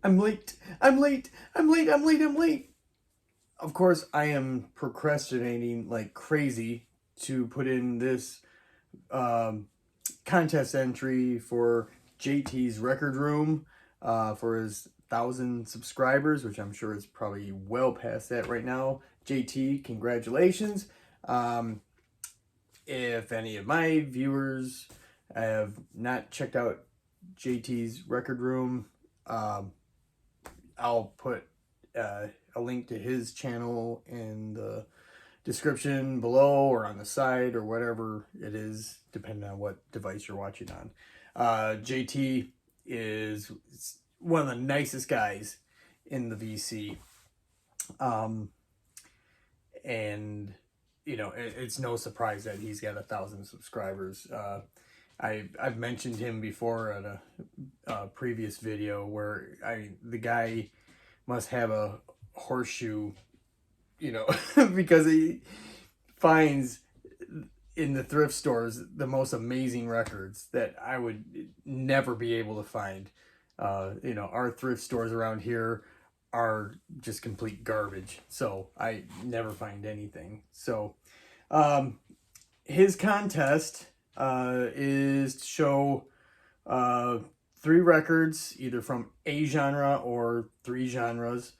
I'm late. I'm late. I'm late. I'm late. I'm late. Of course, I am procrastinating like crazy to put in this um, contest entry for JT's Record Room for his 1,000 subscribers, which I'm sure is probably well past that right now. JT, congratulations. Um, if any of my viewers have not checked out JT's Record Room, um, I'll put a link to his channel in the description below or on the side or whatever it is, depending on what device you're watching on. JT is one of the nicest guys in the VC. Um, and, you know, it's no surprise that he's got 1,000 subscribers. I've mentioned him before at a previous video where the guy must have a horseshoe, you know, because he finds in the thrift stores the most amazing records that I would never be able to find. You know, our thrift stores around here are just complete garbage, so I never find anything. So his contest is to show uh, 3 records, either from a genre or 3 genres,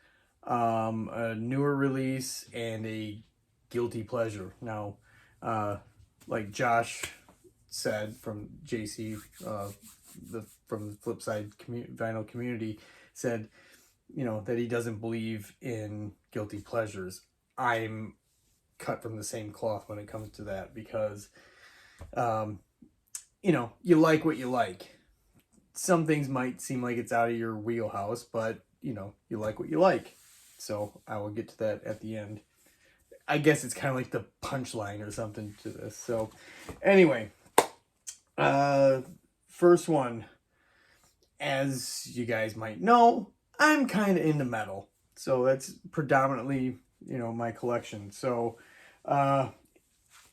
a newer release, and a guilty pleasure. Now, like Josh said from JC, from the Flipside vinyl community, said, you know, that he doesn't believe in guilty pleasures. I'm cut from the same cloth when it comes to that because, you know, you like what you like. Some things might seem like it's out of your wheelhouse, but, you know, you like what you like. So I will get to that at the end. I guess it's kind of like the punchline or something to this. So anyway, first one, as you guys might know, I'm kind of into metal. So that's predominantly, you know, my collection. So I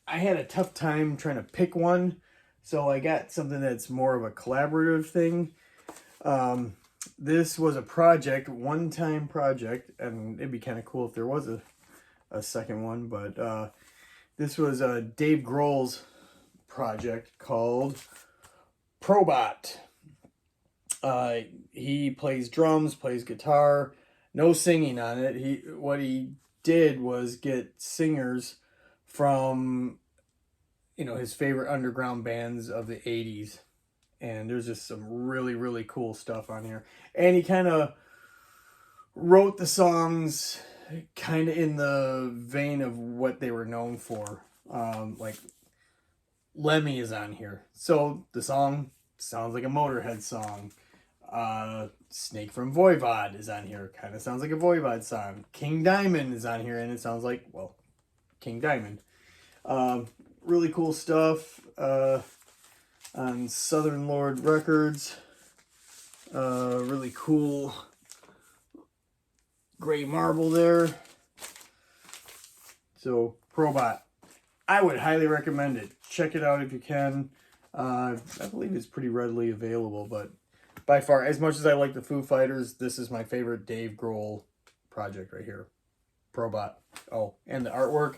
had a tough time trying to pick one. So I got something that's more of a collaborative thing. This was a project, one-time project, and it'd be kind of cool if there was a second one, but this was Dave Grohl's project called Probot. He plays drums, plays guitar, no singing on it. What he did was get singers from, you know, his favorite underground bands of the 80s. And there's just some really, really cool stuff on here. And he kind of wrote the songs kind of in the vein of what they were known for. Like Lemmy is on here. So the song sounds like a Motorhead song. Snake from Voivod is on here. Kind of sounds like a Voivod song. King Diamond is on here, and it sounds like, well, King Diamond. Really cool stuff on Southern Lord Records. Really cool gray marble there. So, Probot. I would highly recommend it. Check it out if you can. I believe it's pretty readily available, but by far, as much as I like the Foo Fighters, this is my favorite Dave Grohl project right here. Probot. Oh, and the artwork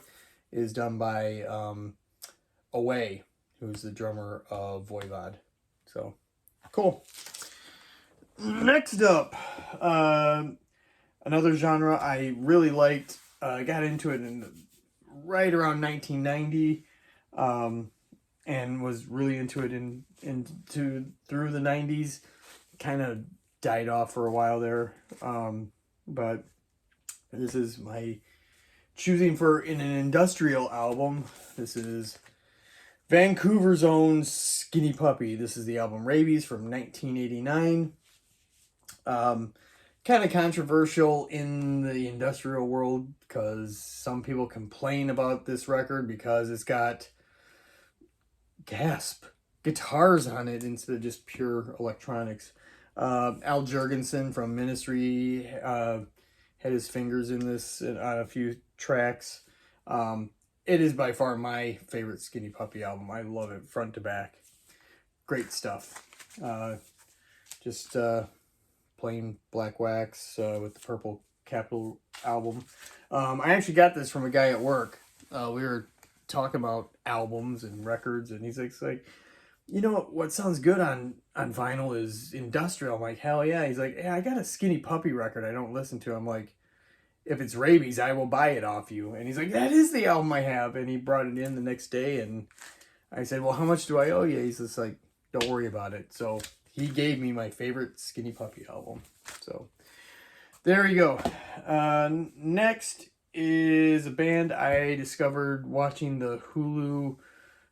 is done by Away, who's the drummer of Voivod. So, cool. Next up, another genre I really liked. I got into it right around 1990, and was really into it through the 90s. Kind of died off for a while there, but this is my choosing for in an industrial album. This is Vancouver's own Skinny Puppy. This is the album Rabies from 1989. Kind of controversial in the industrial world because some people complain about this record because it's got, gasp, guitars on it instead of just pure electronics. Al Jurgensen from Ministry had his fingers in this on a few tracks. It is by far my favorite Skinny Puppy album. I love it front to back. Great stuff. Just plain black wax with the purple Capitol album. I actually got this from a guy at work. We were talking about albums and records, and he's like, you know what sounds good on vinyl is industrial. I'm like, hell yeah. He's like, yeah, I got a Skinny Puppy record I don't listen to. I'm like, if it's Rabies, I will buy it off you. And he's like, that is the album I have. And he brought it in the next day, and I said, well, how much do I owe you? He's just like, don't worry about it. So he gave me my favorite Skinny Puppy album. So there you go. Next is a band I discovered watching the Hulu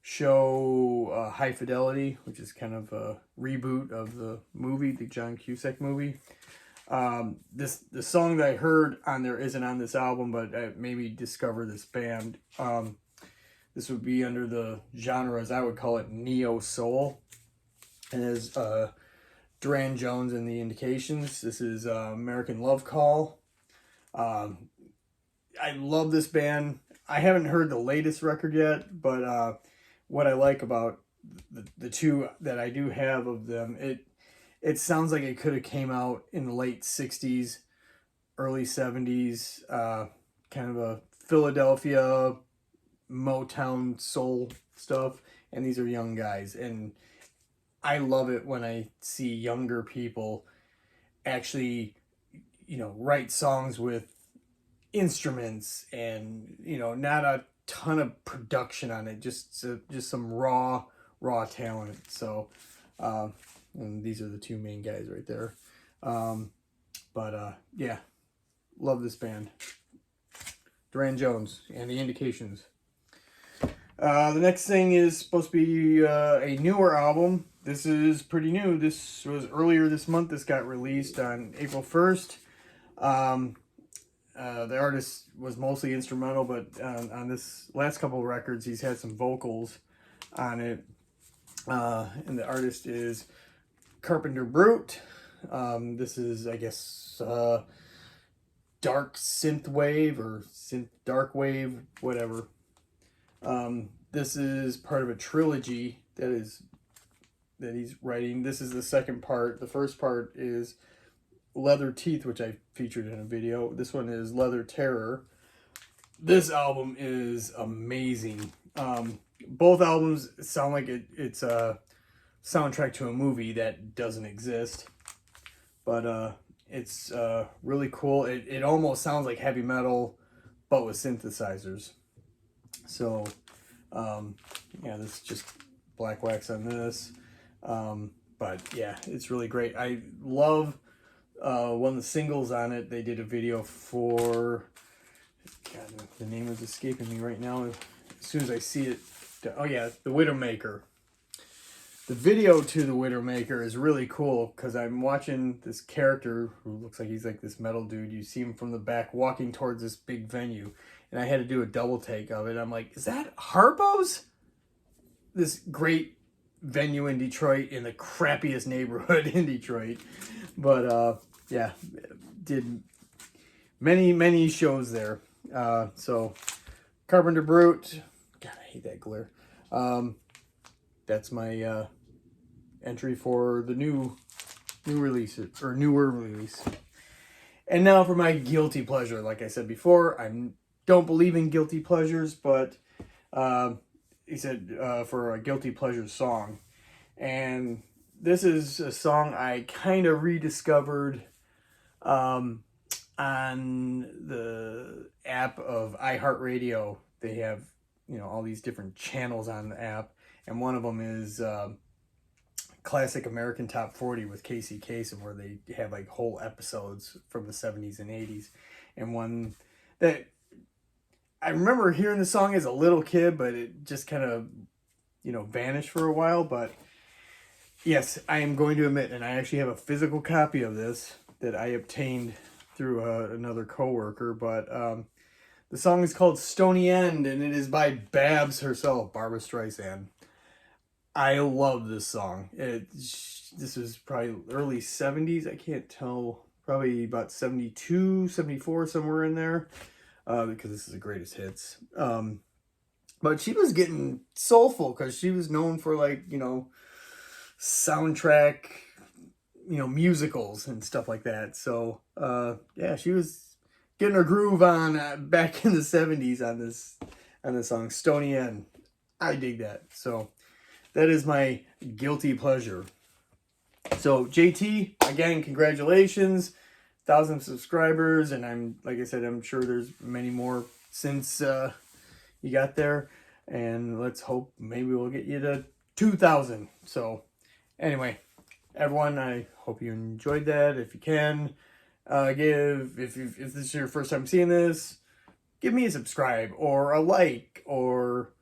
show High Fidelity, which is kind of a reboot of the movie, the John Cusack movie. The song that I heard on there isn't on this album, but it made me discover this band. This would be under the genre, as I would call it, neo soul, and as Duran Jones and the Indications. This is American Love Call. I love this band. I haven't heard the latest record yet, but what I like about the two that I do have of them, it sounds like it could have came out in the late 60s, early 70s, kind of a Philadelphia Motown soul stuff, and these are young guys, and I love it when I see younger people actually, write songs with instruments and, not a ton of production on it, just some raw talent. So, and these are the two main guys right there. Yeah, love this band. Duran Jones and the Indications. The next thing is supposed to be a newer album. This is pretty new. This was earlier this month. This got released on April 1st. The artist was mostly instrumental, but on this last couple of records, he's had some vocals on it. And the artist is Carpenter Brute. This is, I guess, dark synth wave or synth dark wave, whatever. This is part of a trilogy that he's writing. This is the second part. The first part is Leather Teeth, which I featured in a video. This one is Leather Terror. This album is amazing. Both albums sound like it's a soundtrack to a movie that doesn't exist, but it's really cool. It almost sounds like heavy metal, but with synthesizers. So, yeah, this is just black wax on this. But yeah, it's really great. I love one of the singles on it. They did a video for, God, the name is escaping me right now. As soon as I see it, oh yeah, The Widowmaker. The video to The Widowmaker is really cool because I'm watching this character who looks like he's like this metal dude. You see him from the back walking towards this big venue, and I had to do a double take of it. I'm like, is that Harpo's? This great venue in Detroit, in the crappiest neighborhood in Detroit. But yeah, did many shows there. So Carpenter Brute, God, I hate that glare. That's my entry for the new release, or newer release. And now for my guilty pleasure. Like I said before, I don't believe in guilty pleasures, but he said for a guilty pleasure song. And this is a song I kind of rediscovered on the app of iHeartRadio. They have, all these different channels on the app, and one of them is Classic American Top 40 with Casey Kasem, where they have like whole episodes from the 70s and 80s. And one that I remember hearing the song as a little kid, but it just kind of, vanished for a while. But yes, I am going to admit, and I actually have a physical copy of this that I obtained through another coworker. But the song is called Stony End, and it is by Babs herself, Barbra Streisand. I love this song. This was probably early 70s. I can't tell. Probably about 72, 74, somewhere in there. Because this is the greatest hits. But she was getting soulful because she was known for, like, soundtrack musicals and stuff like that. So, yeah, she was getting her groove on back in the 70s on this song, Stony N. I dig that. So, that is my guilty pleasure. So, JT, again, congratulations. 1,000 subscribers, and like I said, I'm sure there's many more since you got there. And let's hope maybe we'll get you to 2,000. So, anyway, everyone, I hope you enjoyed that. If you can, if this is your first time seeing this, give me a subscribe or a like, or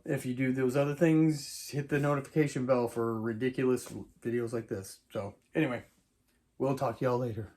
if you do those other things, hit the notification bell for ridiculous videos like this. So anyway, we'll talk to y'all later.